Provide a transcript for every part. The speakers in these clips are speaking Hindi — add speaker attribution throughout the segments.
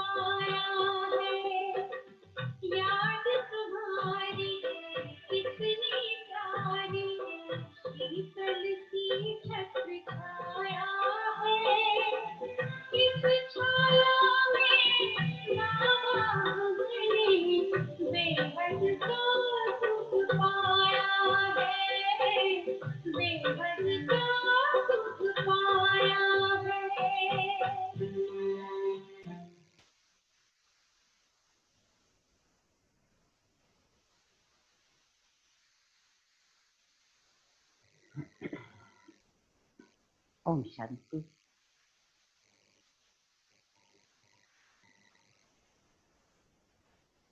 Speaker 1: पाया है। याद तुम्हारी कितनी प्यारी, शीतल सी छत्र छाया है। इस छाया में नाम ने बेहद का सुख पाया है, बेहद का सुख पाया है।
Speaker 2: ओम शांति।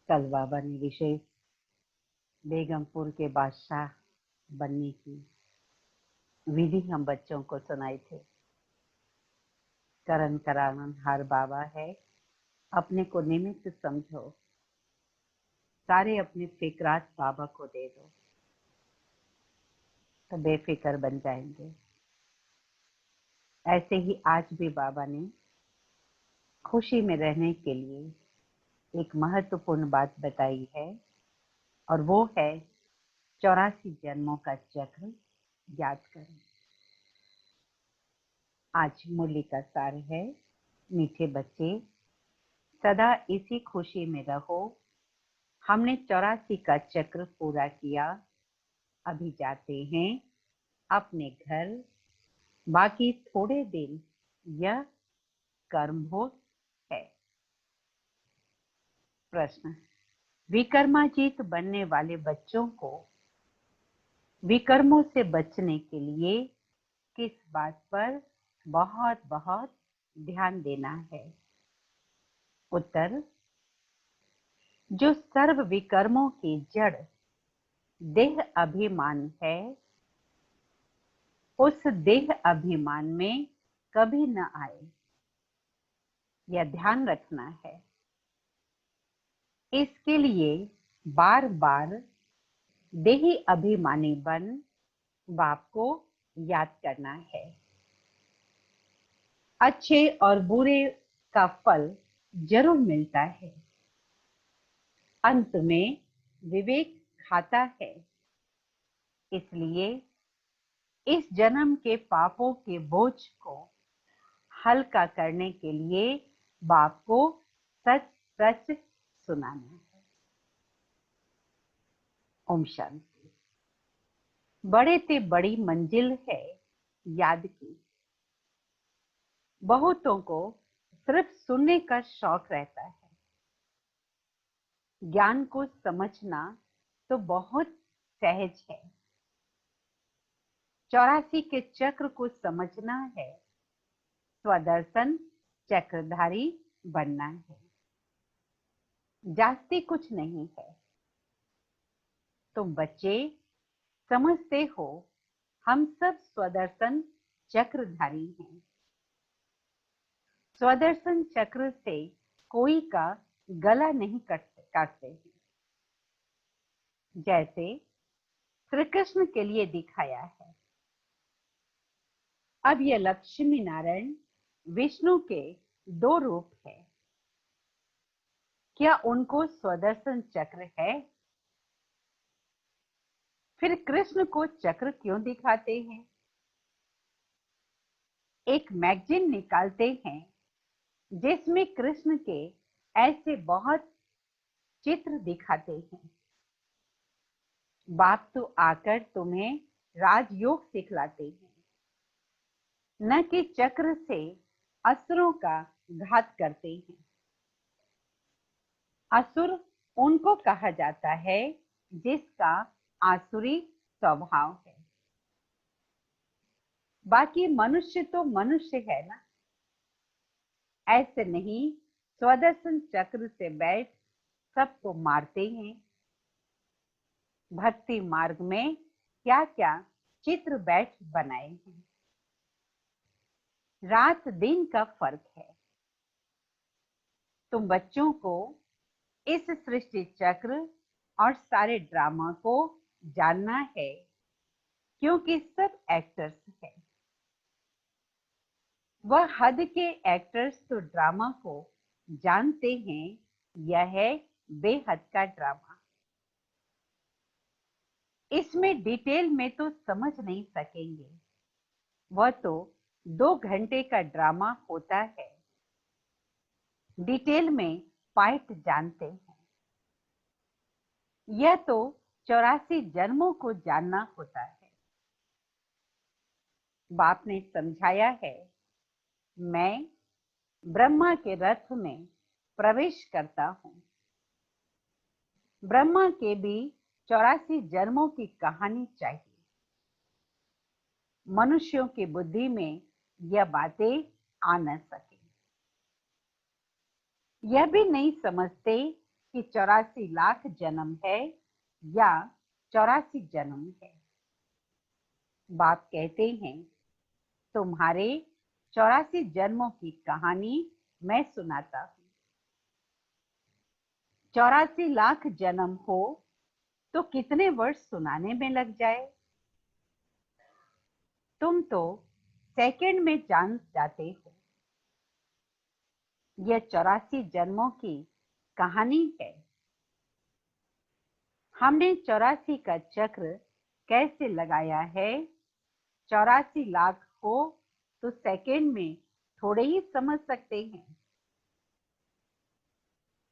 Speaker 2: कल बाबा ने विशेष बेगमपुर के बादशाह बनने की विधि हम बच्चों को सुनाए थे। करण करावन हर बाबा है, अपने को निमित्त समझो, सारे अपने फिक्रात बाबा को दे दो तो बेफिक्र बन जाएंगे। ऐसे ही आज भी बाबा ने खुशी में रहने के लिए एक महत्वपूर्ण बात बताई है, और वो है 84 जन्मों का चक्र याद करें। आज मूल्य का सार है, मीठे बच्चे सदा इसी खुशी में रहो। हमने 84 का चक्र पूरा किया, अभी जाते हैं अपने घर। बाकी थोड़े दिन यह कर्मभोग है। प्रश्न, विकर्माजीत बनने वाले बच्चों को विकर्मों से बचने के लिए किस बात पर बहुत बहुत ध्यान देना है? उत्तर, जो सर्व विकर्मों की जड़ देह अभिमान है, उस देह अभिमान में कभी न आए, यह ध्यान रखना है। इसके लिए बार बार देही अभिमानी बन बाप को याद करना है। अच्छे और बुरे का फल जरूर मिलता है, अंत में विवेक खाता है। इसलिए इस जन्म के पापों के बोझ को हल्का करने के लिए बाप को सच सच सुनाना है। ओम शांति। बड़े ते बड़ी मंजिल है याद की। बहुतों को सिर्फ सुनने का शौक रहता है, ज्ञान को समझना तो बहुत सहज है। 84 के चक्र को समझना है, स्वदर्शन चक्रधारी बनना है, जास्ती कुछ नहीं है। तुम बच्चे समझते हो, हम सब स्वदर्शन चक्रधारी हैं। स्वदर्शन चक्र से कोई का गला नहीं काटते हैं, जैसे श्री कृष्ण के लिए दिखाया है। अब यह लक्ष्मी नारायण विष्णु के 2 रूप है, क्या उनको स्वदर्शन चक्र है? फिर कृष्ण को चक्र क्यों दिखाते हैं? एक मैगजीन निकालते हैं जिसमें कृष्ण के ऐसे बहुत चित्र दिखाते हैं। बाप तो आकर तुम्हें राजयोग सिखलाते हैं, न कि चक्र से असुरों का घात करते हैं। असुर उनको कहा जाता है जिसका आसुरी स्वभाव है। बाकी मनुष्य तो मनुष्य है ना, ऐसे नहीं स्वदर्शन चक्र से बैठ सबको मारते हैं। भक्ति मार्ग में क्या क्या चित्र बैठ बनाए हैं। रात दिन का फर्क है। तुम बच्चों को इस सृष्टि चक्र और सारे ड्रामा को जानना है, क्योंकि सब एक्टर्स हैं। वह हद के एक्टर्स तो ड्रामा को जानते हैं यह है बेहद का ड्रामा। इसमें डिटेल में तो समझ नहीं सकेंगे, वह तो 2 घंटे का ड्रामा होता है। डिटेल में पार्ट जानते हैं, यह तो 84 जन्मों को जानना होता है। बाप ने समझाया है, मैं ब्रह्मा के रथ में प्रवेश करता हूं। ब्रह्मा के भी 84 जन्मों की कहानी चाहिए। मनुष्यों की बुद्धि में यह बातें आ न सके। यह भी नहीं समझते कि 84 लाख जन्म है या 84 जन्म है। बाप कहते हैं, तुम्हारे 84 जन्मों की कहानी मैं सुनाता हूं। 84 लाख जन्म हो तो कितने वर्ष सुनाने में लग जाए। तुम तो सेकंड में जान जाते हो। यह 84 जन्मों की कहानी है। हमने 84 का चक्र कैसे लगाया है। 84 लाख हो तो सेकंड में थोड़े ही समझ सकते हैं।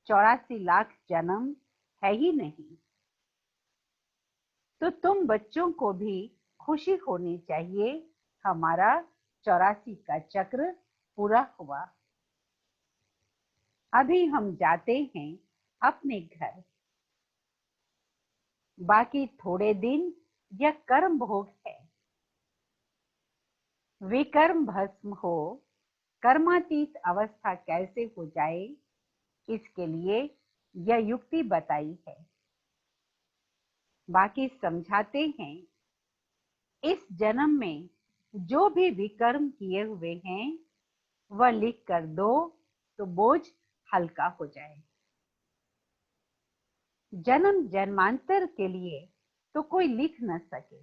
Speaker 2: 84 लाख जन्म है ही नहीं। तो तुम बच्चों को भी खुशी होनी चाहिए, हमारा 84 का चक्र पूरा हुआ। अभी हम जाते हैं अपने घर। बाकी थोड़े दिन यह कर्म भोग है। विकर्म भस्म हो, कर्मातीत अवस्था कैसे हो जाए, इसके लिए यह युक्ति बताई है। बाकी समझाते हैं, इस जन्म में जो भी विकर्म किए हुए हैं वह लिख कर दो तो बोझ हल्का हो जाए। जन्म जन्मांतर के लिए तो कोई लिख न सके।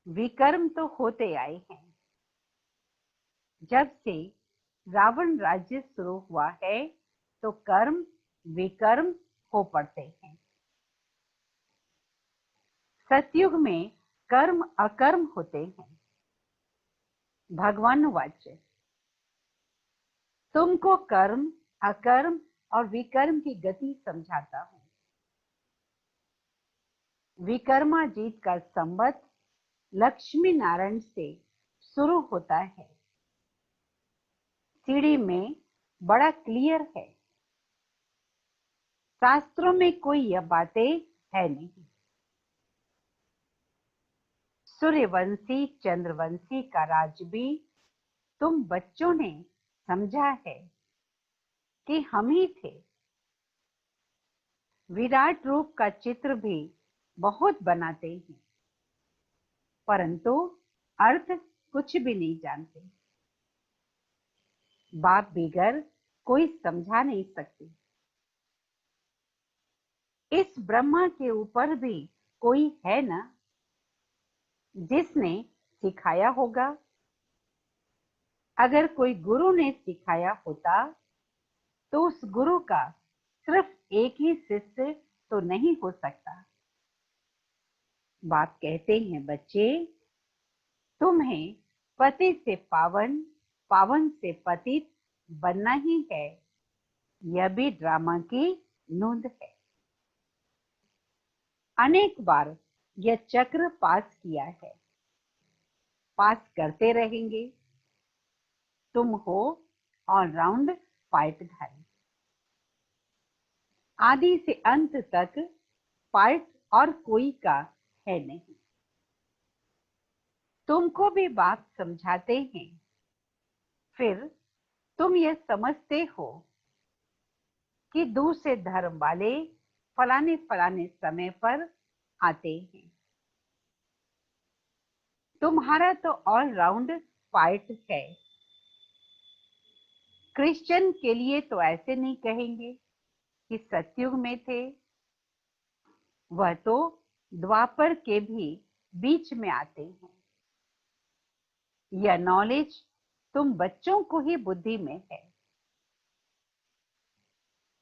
Speaker 2: विकर्म तो होते आए हैं। जब से रावण राज्य शुरू हुआ है तो कर्म विकर्म हो पड़ते हैं। सतयुग में कर्म अकर्म होते हैं। भगवान वाच्य, तुमको कर्म अकर्म और विकर्म की गति समझाता हूं। विकर्माजीत का संबत लक्ष्मी नारायण से शुरू होता है। सीढ़ी में बड़ा क्लियर है। शास्त्रों में कोई यह बातें है नहीं। सूर्यवंशी चंद्रवंशी का राज भी तुम बच्चों ने समझा है कि हम ही थे। विराट रूप का चित्र भी बहुत बनाते हैं, परंतु अर्थ कुछ भी नहीं जानते। बाप बिगर कोई समझा नहीं सकते। इस ब्रह्मा के ऊपर भी कोई है ना जिसने सिखाया होगा। अगर कोई गुरु ने सिखाया होता तो उस गुरु का सिर्फ एक ही शिष्य तो नहीं हो सकता। बाप कहते हैं, बच्चे तुम्हें पति से पावन, पावन से पतित बनना ही है। यह भी ड्रामा की नोंद है। अनेक बार यह चक्र पास किया है, पास करते रहेंगे। तुम हो ऑलराउंड पार्टधारी। आदि से अंत तक पार्ट और कोई का है नहीं। तुमको भी बात समझाते हैं, फिर तुम यह समझते हो कि दूसरे धर्म वाले फलाने फलाने समय पर आते हैं। तुम्हारा तो ऑलराउंड पार्ट है। क्रिश्चियन के लिए तो ऐसे नहीं कहेंगे कि सतयुग में थे, वह तो द्वापर के भी बीच में आते हैं। यह नॉलेज तुम बच्चों को ही बुद्धि में है।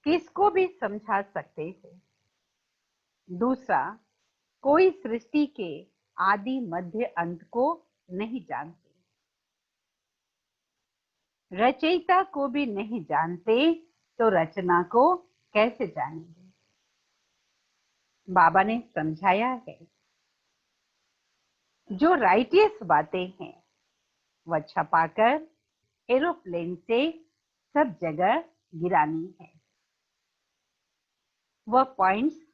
Speaker 2: किसको भी समझा सकते हो। दूसरा, कोई सृष्टि के आदि मध्य अंत को नहीं जानते। रचयिता को भी नहीं जानते तो रचना को कैसे जानेंगे। बाबा ने समझाया है, जो राइटियस बातें हैं वह छपाकर एरोप्लेन से सब जगह गिरानी है। वह पॉइंट्स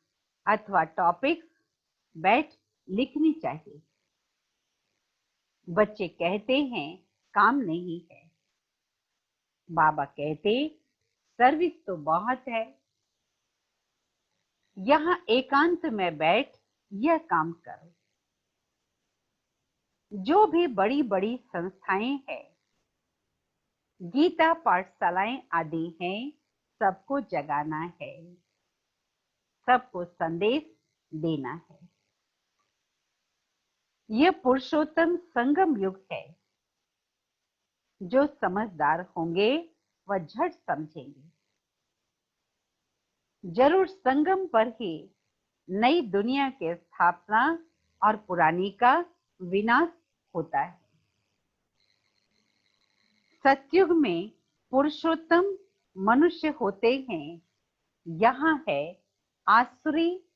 Speaker 2: अथवा टॉपिक्स बैठ लिखनी चाहिए। बच्चे कहते हैं काम नहीं है। बाबा कहते सर्विस तो बहुत है। यहाँ एकांत में बैठ यह काम करो। जो भी बड़ी बड़ी संस्थाएं हैं, गीता पाठशालाएं आदि हैं, सबको जगाना है, सबको संदेश देना है। यह पुरुषोत्तम संगम युग है। जो समझदार होंगे वह झट समझेंगे। जरूर संगम पर ही नई दुनिया की स्थापना और पुरानी का विनाश होता है। सतयुग में पुरुषोत्तम मनुष्य होते हैं। यहाँ है आसुरी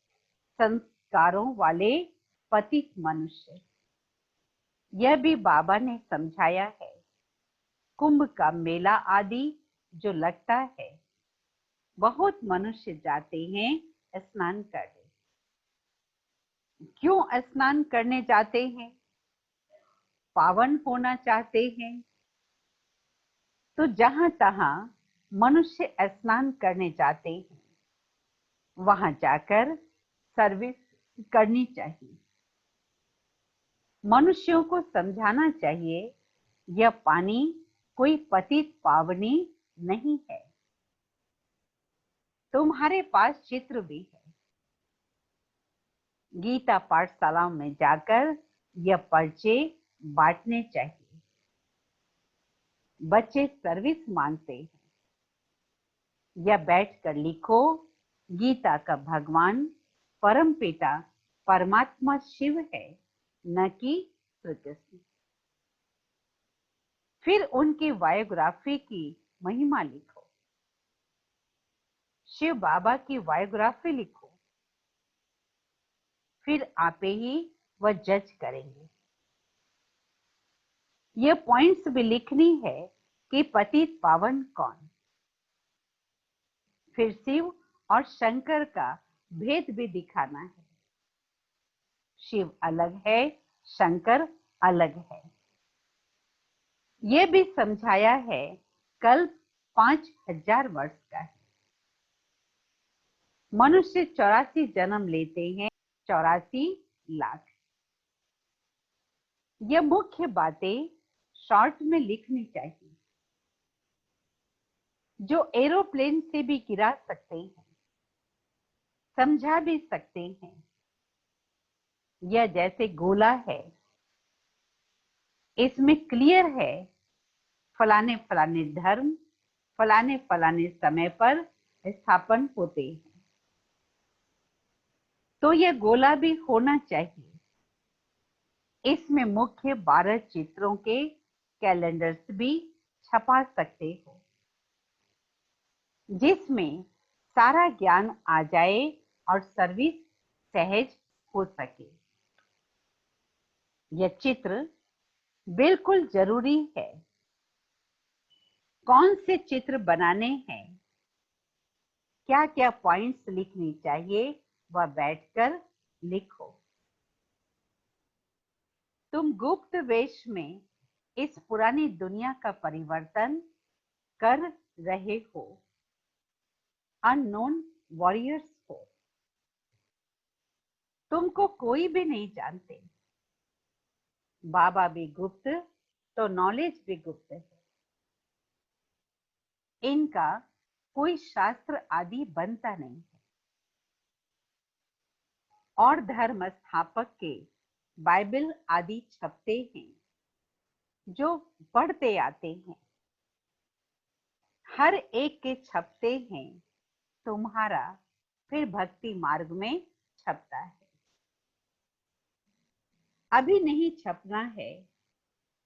Speaker 2: संस्कारों वाले पतित मनुष्य। यह भी बाबा ने समझाया है। कुंभ का मेला आदि जो लगता है, बहुत मनुष्य जाते हैं स्नान करने। क्यों स्नान करने जाते हैं? पावन होना चाहते हैं। तो जहां तहां मनुष्य स्नान करने जाते हैं, वहां जाकर सर्विस करनी चाहिए। मनुष्यों को समझाना चाहिए यह पानी कोई पतित पावनी नहीं है। तुम्हारे पास चित्र भी है। गीता पाठशालाओं में जाकर यह पर्चे बांटने चाहिए। बच्चे सर्विस मांगते हैं। यह बैठकर लिखो, गीता का भगवान परम पिता परमात्मा शिव है, न कि श्री कृष्ण। फिर उनकी बायोग्राफी की महिमा लिखो। शिव बाबा की बायोग्राफी लिखो। फिर आपे ही वह जज करेंगे। यह पॉइंट्स भी लिखनी है कि पतित पावन कौन। फिर शिव और शंकर का भेद भी दिखाना है। शिव अलग है, शंकर अलग है। यह भी समझाया है कल्प 5000 वर्ष का है। मनुष्य 84 जन्म लेते हैं, 84 लाख। यह मुख्य बातें शॉर्ट में लिखनी चाहिए। जो एरोप्लेन से भी गिरा सकते हैं, समझा भी सकते हैं। यह जैसे गोला है, इसमें क्लियर है फलाने फलाने धर्म फलाने फलाने समय पर स्थापन होते हैं। तो यह गोला भी होना चाहिए। इसमें मुख्य 12 चित्रों के कैलेंडर्स भी छपा सकते हो, जिसमें सारा ज्ञान आ जाए और सर्विस सहज हो सके। यह चित्र बिल्कुल जरूरी है। कौन से चित्र बनाने हैं, क्या क्या पॉइंट्स लिखनी चाहिए, वह बैठकर लिखो। तुम गुप्त वेश में इस पुरानी दुनिया का परिवर्तन कर रहे हो। अननोन वॉरियर्स हो। तुमको कोई भी नहीं जानते। बाबा भी गुप्त तो नॉलेज भी गुप्त है। इनका कोई शास्त्र आदि बनता नहीं है। और धर्म स्थापक के बाइबल आदि छपते हैं, जो पढ़ते आते हैं। हर एक के छपते हैं, तुम्हारा फिर भक्ति मार्ग में छपता है। अभी नहीं छपना है,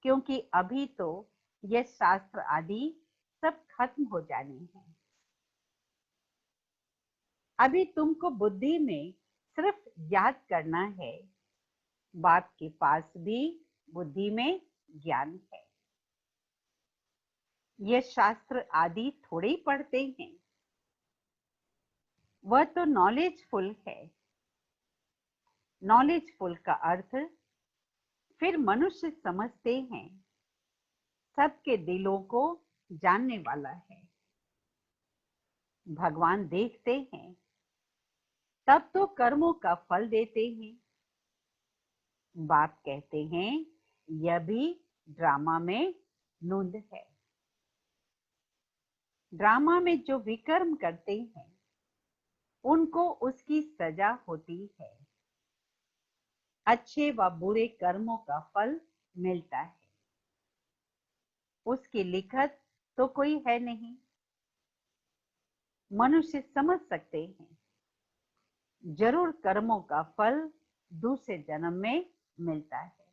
Speaker 2: क्योंकि अभी तो ये शास्त्र आदि सब खत्म हो जाने हैं। अभी तुमको बुद्धि में सिर्फ याद करना है। बाप के पास भी बुद्धि में ज्ञान है। ये शास्त्र आदि थोड़े ही पढ़ते हैं, वह तो नॉलेजफुल है। नॉलेजफुल का अर्थ फिर मनुष्य समझते हैं, सबके दिलों को जानने वाला है। भगवान देखते हैं, तब तो कर्मों का फल देते हैं। बाप कहते हैं, यह भी ड्रामा में नूंद है। ड्रामा में जो विकर्म करते हैं, उनको उसकी सजा होती है। अच्छे व बुरे कर्मों का फल मिलता है। उसकी लिखत तो कोई है नहीं। मनुष्य समझ सकते हैं, जरूर कर्मों का फल दूसरे जन्म में मिलता है।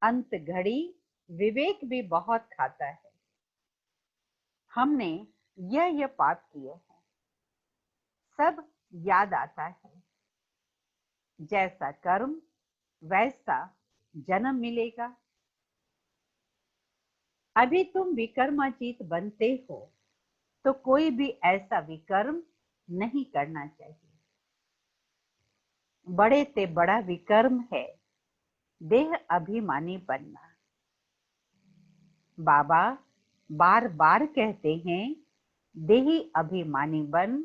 Speaker 2: अंत घड़ी विवेक भी बहुत खाता है। हमने यह पाप किए हैं, सब याद आता है। जैसा कर्म वैसा जन्म मिलेगा। अभी तुम विकर्मातीत बनते हो, तो कोई भी ऐसा विकर्म नहीं करना चाहिए। बड़े से बड़ा विकर्म है देह अभिमानी बनना। बाबा बार बार कहते हैं, देही अभिमानी बन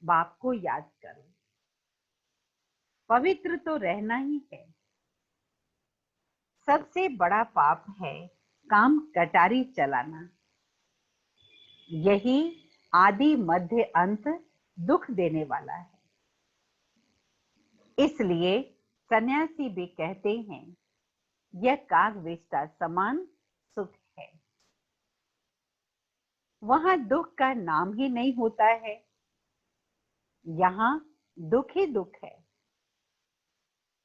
Speaker 2: बाप को याद करो। पवित्र तो रहना ही है। सबसे बड़ा पाप है काम कटारी चलाना। यही आदि मध्य अंत दुख देने वाला है। इसलिए सन्यासी भी कहते हैं, यह काग विष्टा समान सुख है। वहां दुख का नाम ही नहीं होता है। यहाँ दुख ही दुख है।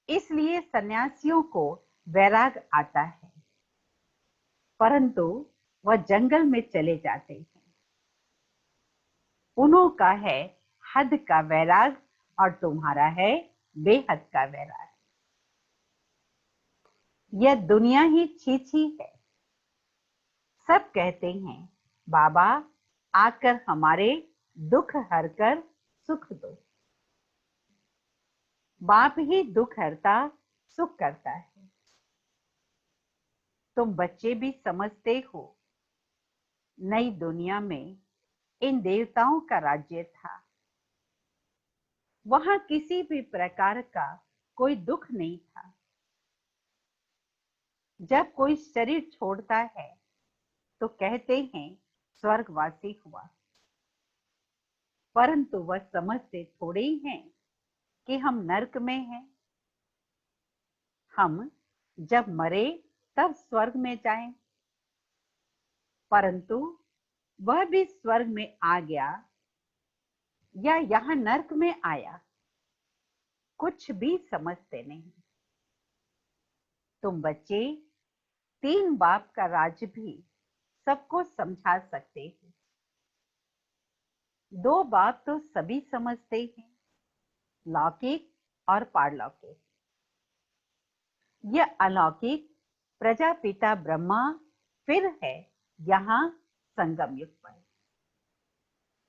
Speaker 2: इसलिए सन्यासियों को वैराग आता है, परंतु वह जंगल में चले जाते हैं। उन्हों का है हद का वैराग और तुम्हारा है बेहद का वैराग। यह दुनिया ही छीछी है। सब कहते हैं, बाबा आकर हमारे दुख हरकर सुख दो। बाप ही दुख हरता सुख करता है। तुम बच्चे भी समझते हो, नई दुनिया में इन देवताओं का राज्य था। वहां किसी भी प्रकार का कोई दुख नहीं था। जब कोई शरीर छोड़ता है तो कहते हैं स्वर्गवासी हुआ, परंतु वह समझते थोड़े ही हैं कि हम नरक में हैं। हम जब मरे तब स्वर्ग में जाएं, परंतु वह भी स्वर्ग में आ गया या यहां नरक में आया, कुछ भी समझते नहीं। तुम बच्चे तीन बाप का राज भी सबको समझा सकते हो। दो बाप तो सभी समझते हैं, लौकिक और पारलौकिक। यह अलौकिक प्रजापिता ब्रह्मा फिर है यहाँ संगम युग पर।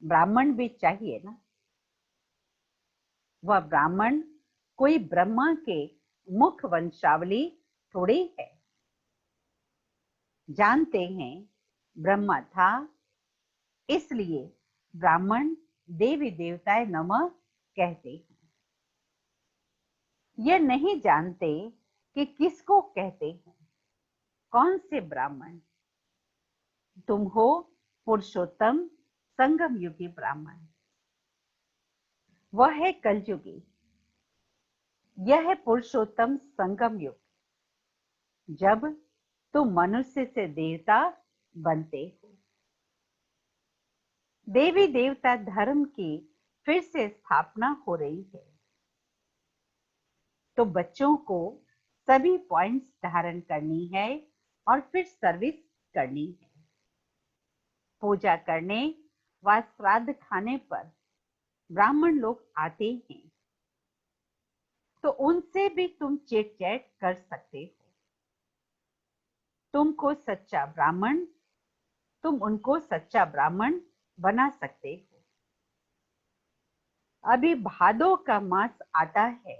Speaker 2: ब्राह्मण भी चाहिए ना। वह ब्राह्मण कोई ब्रह्मा के मुख वंशावली थोड़ी है। जानते हैं ब्रह्मा था, इसलिए ब्राह्मण देवी देवताए नमः कहते हैं। यह नहीं जानते कि किसको कहते हैं, कौन से ब्राह्मण। तुम हो पुरुषोत्तम संगम युगी ब्राह्मण। वह है कलयुगी। यह है पुरुषोत्तम संगम युग, जब तुम मनुष्य से देवता बनते हो। देवी देवता धर्म की फिर से स्थापना हो रही है, तो बच्चों को सभी पॉइंट्स धारण करनी है और फिर सर्विस करनी है। पूजा करने व श्राद्ध खाने पर ब्राह्मण लोग आते हैं, तो उनसे भी तुम चिट चैट कर सकते हो। तुम उनको सच्चा ब्राह्मण बना सकते हो। अभी भादों का मास आता है,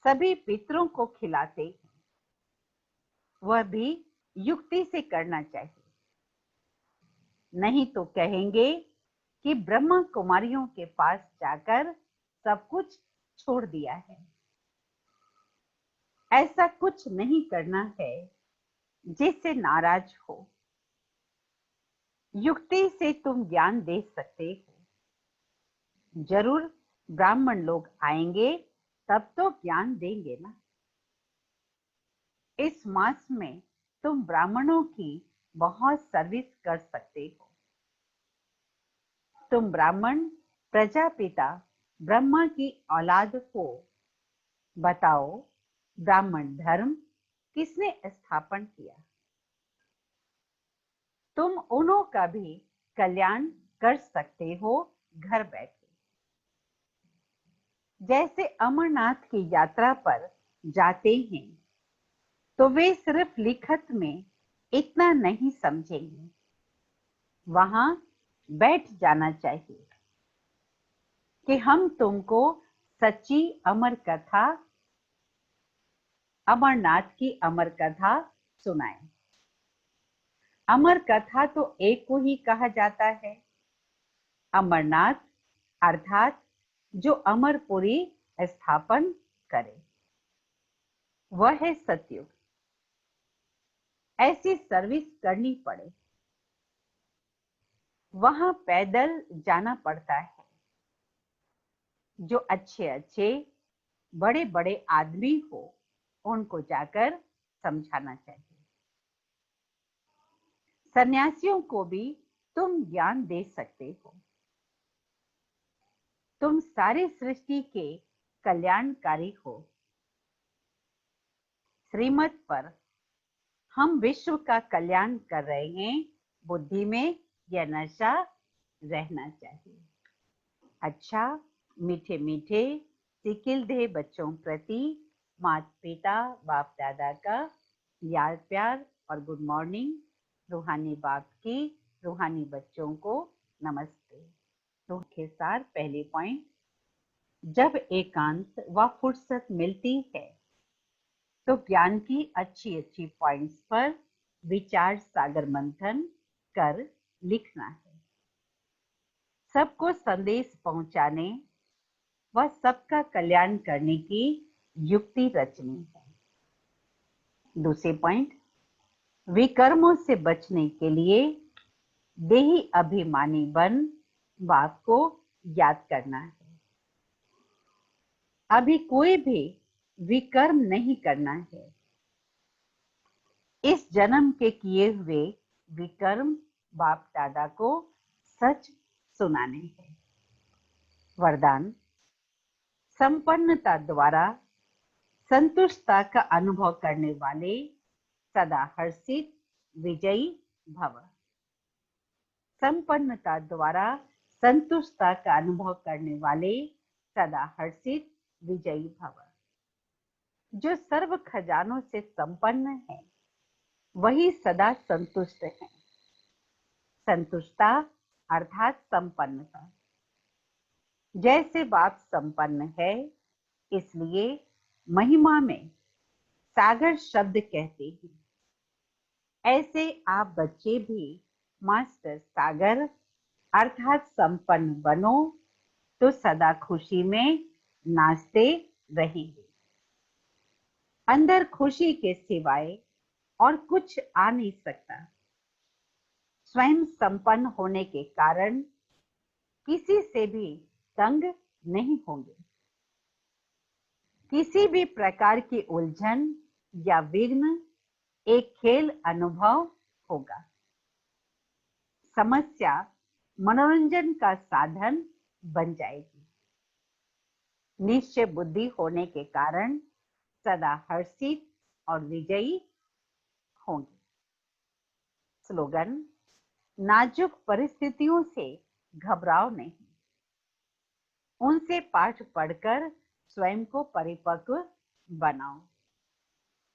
Speaker 2: सभी पितरों को खिलाते हैं, वह भी युक्ति से करना चाहिए, नहीं तो कहेंगे कि ब्रह्मा कुमारियों के पास जाकर सब कुछ छोड़ दिया है। ऐसा कुछ नहीं करना है जिससे नाराज हो। युक्ति से तुम ज्ञान दे सकते हो। जरूर ब्राह्मण लोग आएंगे तब तो ज्ञान देंगे ना। इस मास में तुम ब्राह्मणों की बहुत सर्विस कर सकते हो। तुम ब्राह्मण प्रजापिता ब्रह्मा की औलाद हो। बताओ, ब्राह्मण धर्म किसने स्थापन किया? तुम उन्हों का भी कल्याण कर सकते हो घर बैठे। जैसे अमरनाथ की यात्रा पर जाते हैं तो वे सिर्फ लिखत में इतना नहीं समझेंगे, वहां बैठ जाना चाहिए कि हम तुमको सच्ची अमरनाथ की अमर कथा सुनाएं। अमर कथा तो एक को ही कहा जाता है, अमरनाथ, अर्थात जो अमरपुरी स्थापन करे, वह है सतयुग। ऐसी सर्विस करनी पड़े, वहां पैदल जाना पड़ता है। जो अच्छे अच्छे बड़े बड़े आदमी हो उनको जाकर समझाना चाहिए। सन्यासियों को भी तुम ज्ञान दे सकते हो। तुम सारी सृष्टि के कल्याणकारी हो। श्रीमत पर हम विश्व का कल्याण कर रहे हैं, बुद्धि में यह नशा रहना चाहिए। अच्छा, मीठे मीठे सिकिल दे बच्चों प्रति माता पिता बाप दादा का याद प्यार और गुड मॉर्निंग। रूहानी बाप की रूहानी बच्चों को नमस्ते। तो के साथ पहले पॉइंट, जब एकांत व फुर्सत मिलती है तो ज्ञान की अच्छी अच्छी पॉइंट्स पर विचार सागर मंथन कर लिखना है। सबको संदेश पहुंचाने व सबका कल्याण करने की युक्ति रचनी है। दूसरे पॉइंट, विकर्मों से बचने के लिए देही अभिमानी बन बाप को याद करना है। अभी कोई भी विकर्म नहीं करना है। इस जन्म के किए हुए विकर्म बाप दादा को सच सुनाने हैं। वरदान, संपन्नता द्वारा संतुष्टता का अनुभव करने वाले सदा हर्षित विजयी भव। संपन्नता द्वारा संतुष्टता का अनुभव करने वाले सदा हर्षित विजयी भव। जो सर्व खजानों से संपन्न है वही सदा संतुष्ट है। संतुष्टता अर्थात संपन्नता। जैसे बाप संपन्न है, इसलिए महिमा में सागर शब्द कहते हैं। ऐसे आप बच्चे भी मास्टर सागर अर्थात संपन्न बनो तो सदा खुशी में नाचते रहेंगे। अंदर खुशी के सिवाय और कुछ आ नहीं सकता। स्वयं संपन्न होने के कारण किसी से भी तंग नहीं होंगे। किसी भी प्रकार की उलझन या विघ्न एक खेल अनुभव होगा। समस्या मनोरंजन का साधन बन जाएगी। निश्चय बुद्धि होने के कारण सदा हर्षित और विजयी होंगे। स्लोगन: नाजुक परिस्थितियों से घबराओ नहीं, उनसे पाठ पढ़कर स्वयं को परिपक्व बनाओ।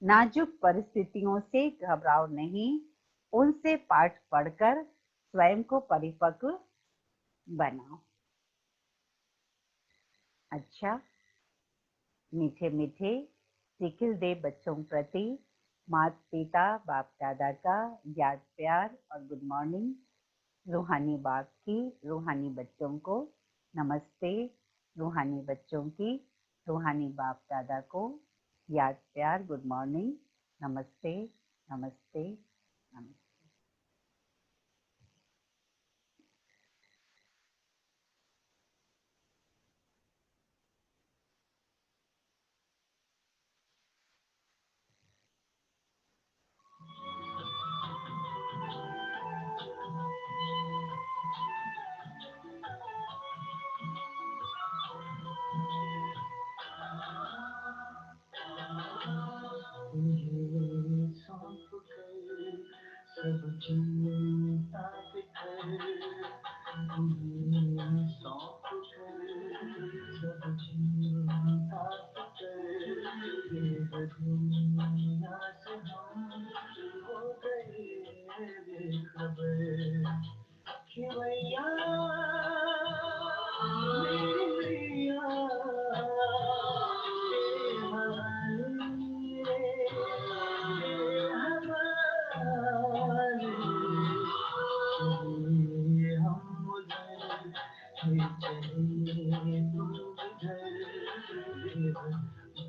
Speaker 2: नाजुक परिस्थितियों से घबराओ नहीं, उनसे पाठ पढ़कर स्वयं को परिपक्व बनाओ। अच्छा, मीठे मीठे सिखिल दे बच्चों प्रति माता पिता बाप दादा का याद प्यार और गुड मॉर्निंग। रूहानी बाप की रूहानी बच्चों को नमस्ते। रूहानी बच्चों की रूहानी बाप दादा को याद प्यार गुड मॉर्निंग। नमस्ते नमस्ते नमस्ते।
Speaker 1: सब चिंता बिखर तुम्हें सौंप कर, सब चिंता बिखर ये दुनिया से हम हो गए बेखबर कि भैया मेरी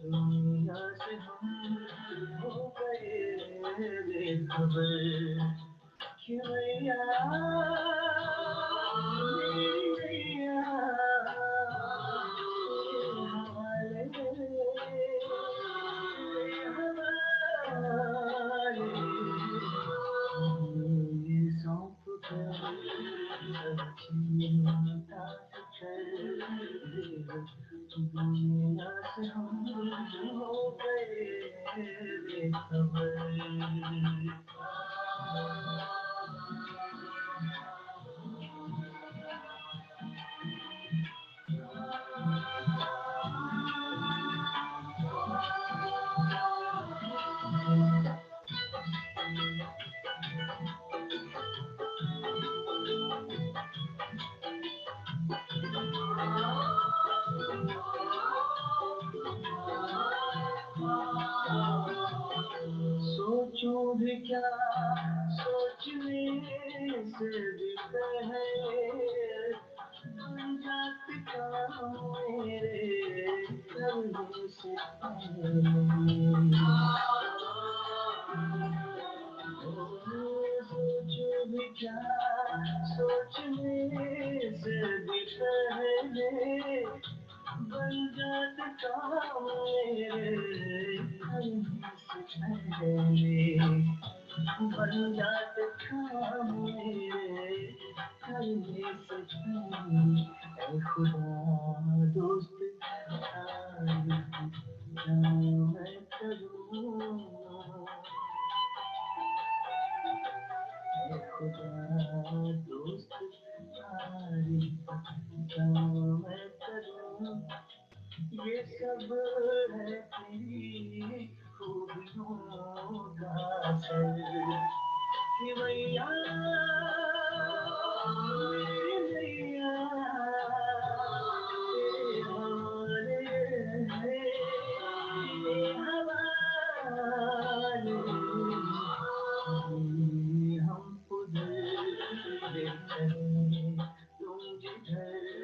Speaker 1: दुनिया से हम हो गए बेखबर कि भैया दुनिया से हम हो गए बेखबर। सोचूं भी क्या सोचने से भी पहले जात का मेरे करने से सोचूं भी क्या सोचने से भी पहले बन जात का मेरे करने से पहले बन जात का मेरे करने से पहले ऐ खुदा दोस्त क्या मैं करूं ऐ खुदा दोस्त क्या मैं करूं ये सब है तेरी खूबियों का असर कि भैया मेरे भैया तेरे हवाले हम उधर चले तुम जिधर